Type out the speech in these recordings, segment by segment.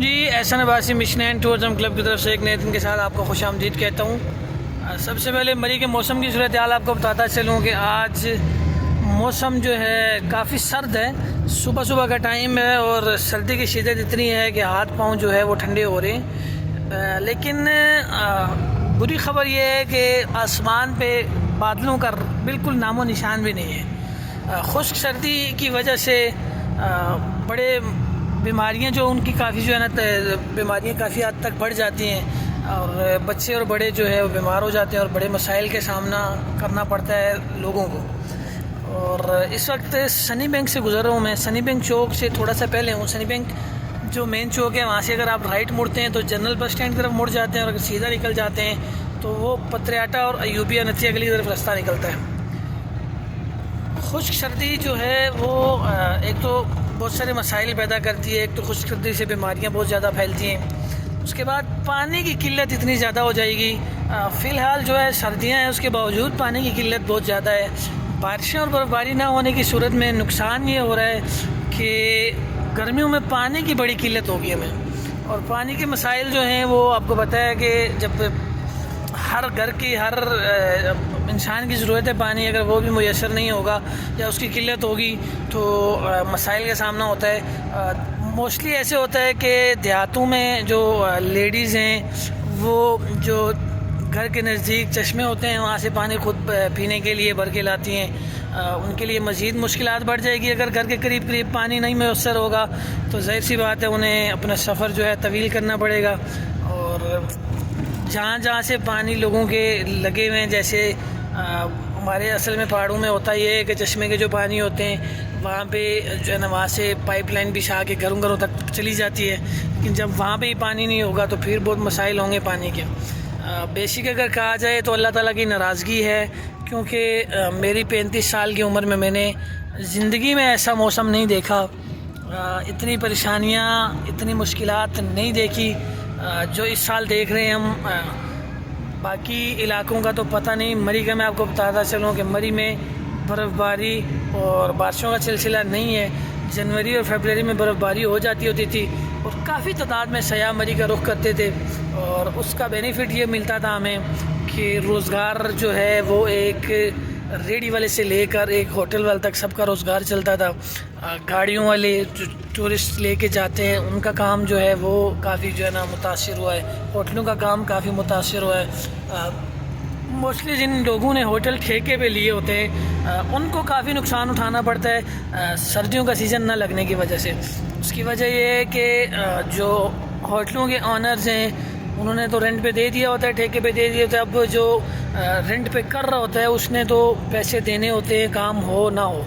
G Ehsan Abbasi mission and tourism club کی طرف سے ایک نئے دن کے ساتھ آپ کو خوش آمدید کہتا ہوں۔ سب سے پہلے مری کے موسم کی صورتحال آپ کو بتاتا چلوں کہ آج موسم جو ہے کافی سرد ہے، صبح کا ٹائم ہے اور سردی کی شدت اتنی ہے کہ ہاتھ پاؤں جو ہے وہ ٹھنڈے ہو رہے ہیں، لیکن بری خبر یہ ہے کہ آسمان پہ بادلوں کا بالکل نام و نشان بھی نہیں ہے۔ خشک سردی کی وجہ سے بڑے بیماریاں جو ان کی کافی جو ہے نا بیماریاں کافی حد تک بڑھ جاتی ہیں اور بچے اور بڑے جو ہے وہ بیمار ہو جاتے ہیں اور بڑے مسائل کے سامنا کرنا پڑتا ہے لوگوں کو۔ اور اس وقت سنی بینک سے گزر رہا ہوں میں، سنی بینک چوک سے تھوڑا سا پہلے ہوں۔ سنی بینک جو مین چوک ہے وہاں سے اگر آپ رائٹ مڑتے ہیں تو جنرل بس اسٹینڈ کی طرف مڑ جاتے ہیں، اور اگر سیدھا نکل جاتے ہیں تو وہ پتریاٹا اور ایوبیہ نتیہ گلی کی طرف راستہ نکلتا ہے۔ خشک سردی جو ہے وہ ایک تو بہت سارے مسائل پیدا کرتی ہے، ایک تو خشک سردی سے بیماریاں بہت زیادہ پھیلتی ہیں، اس کے بعد پانی کی قلت اتنی زیادہ ہو جائے گی۔ فی الحال جو ہے سردیاں ہیں، اس کے باوجود پانی کی قلت بہت زیادہ ہے۔ بارشیں اور برف باری نہ ہونے کی صورت میں نقصان یہ ہو رہا ہے کہ گرمیوں میں پانی کی بڑی قلت ہوگی ہمیں، اور پانی کے مسائل جو ہیں وہ آپ کو پتہ ہے کہ جب ہر گھر کی ہر انسان کی ضرورت ہے پانی، اگر وہ بھی میسر نہیں ہوگا یا اس کی قلت ہوگی تو مسائل کا سامنا ہوتا ہے۔ موسٹلی ایسے ہوتا ہے کہ دیہاتوں میں جو لیڈیز ہیں وہ جو گھر کے نزدیک چشمے ہوتے ہیں وہاں سے پانی خود پینے کے لیے بھر کے لاتی ہیں، ان کے لیے مزید مشکلات بڑھ جائے گی۔ اگر گھر کے قریب پانی نہیں میسر ہوگا تو ظاہر سی بات ہے انہیں اپنا سفر جو ہے طویل کرنا پڑے گا، اور جہاں سے پانی لوگوں کے لگے ہوئے ہیں، جیسے ہمارے اصل میں پہاڑوں میں ہوتا یہ ہے کہ چشمے کے جو پانی ہوتے ہیں وہاں پہ جو ہے نا وہاں سے پائپ لائن بچھا کے گھروں تک چلی جاتی ہے، لیکن جب وہاں پہ ہی پانی نہیں ہوگا تو پھر بہت مسائل ہوں گے پانی کے۔ بیسک اگر کہا جائے تو اللہ تعالیٰ کی ناراضگی ہے، کیونکہ میری 35 سال کی عمر میں نے زندگی میں ایسا موسم نہیں دیکھا، اتنی پریشانیاں اتنی مشکلات نہیں دیکھی جو اس سال دیکھ رہے ہیں ہم۔ باقی علاقوں کا تو پتہ نہیں، مری کا میں آپ کو بتاتا چلوں کہ مری میں برف باری اور بارشوں کا سلسلہ نہیں ہے۔ جنوری اور فیبروری میں برف باری ہو جاتی ہوتی تھی اور کافی تعداد میں سیاح مری کا رخ کرتے تھے، اور اس کا بینیفٹ یہ ملتا تھا ہمیں کہ روزگار جو ہے وہ ایک ریڑھی والے سے لے کر ایک ہوٹل والے تک سب کا روزگار چلتا تھا۔ گاڑیوں والے جو ٹورسٹ لے کے جاتے ہیں ان کا کام جو ہے وہ کافی جو ہے نا متاثر ہوا ہے، ہوٹلوں کا کام کافی متاثر ہوا ہے۔ موسٹلی جن لوگوں نے ہوٹل ٹھیکے پہ لیے ہوتے ہیں ان کو کافی نقصان اٹھانا پڑتا ہے سردیوں کا سیزن نہ لگنے کی وجہ سے۔ اس کی وجہ یہ ہے کہ جو ہوٹلوں کے آنرز ہیں انہوں نے تو رینٹ پہ دے دیا ہوتا ہے، ٹھیکے پہ دے دیا ہوتا ہے، اب جو رینٹ پہ کر رہا ہوتا ہے اس نے تو پیسے دینے ہوتے ہیں کام ہو نہ ہو،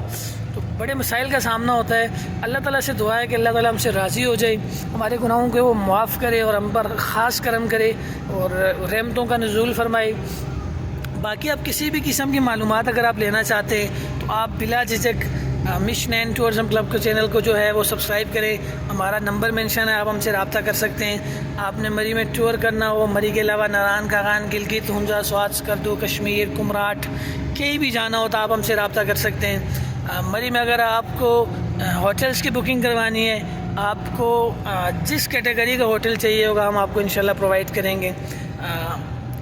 تو بڑے مسائل کا سامنا ہوتا ہے۔ اللہ تعالیٰ سے دعا ہے کہ اللہ تعالیٰ ہم سے راضی ہو جائے، ہمارے گناہوں کو وہ معاف کرے اور ہم پر خاص کرم کرے اور رحمتوں کا نزول فرمائے۔ باقی آپ کسی بھی قسم کی معلومات اگر آپ لینا چاہتے ہیں تو آپ بلا جھجک مشن اینڈ ٹورزم کلب کے چینل کو جو ہے وہ سبسکرائب کریں، ہمارا نمبر مینشن ہے، آپ ہم سے رابطہ کر سکتے ہیں۔ آپ نے مری میں ٹور کرنا ہو، مری کے علاوہ ناران کاغان، گلگت، ہنزا، سوات، سکردو، کشمیر، کمراٹ کہیں بھی جانا ہو تو آپ ہم سے رابطہ کر سکتے ہیں۔ مری میں اگر آپ کو ہوٹلز کی بکنگ کروانی ہے، آپ کو جس کیٹیگری کا ہوٹل چاہیے ہوگا ہم آپ کو انشاءاللہ پرووائڈ کریں گے۔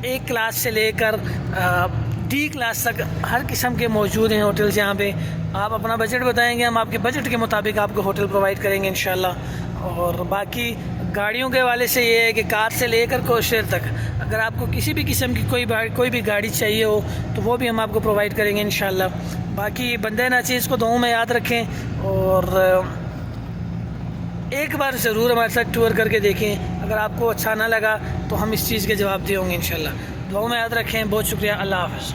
ایک کلاس سے لے کر ڈی کلاس تک ہر قسم کے موجود ہیں ہوٹلز یہاں پہ۔ آپ اپنا بجٹ بتائیں گے، ہم آپ کے بجٹ کے مطابق آپ کو ہوٹل پرووائڈ کریں گے انشاءاللہ۔ اور باقی گاڑیوں کے حوالے سے یہ ہے کہ کار سے لے کر کوشیر تک اگر آپ کو کسی بھی قسم کی کوئی بھی گاڑی چاہیے ہو تو وہ بھی ہم آپ کو پرووائڈ کریں گے انشاءاللہ۔ باقی بندے ناچیز کو دعاؤں میں یاد رکھیں اور ایک بار ضرور ہمارے ساتھ ٹور کر کے دیکھیں، اگر آپ کو اچھا نہ لگا تو ہم اس چیز کے جواب دیں گے انشاءاللہ۔ دعاؤں میں یاد رکھیں، بہت شکریہ، اللہ حافظ۔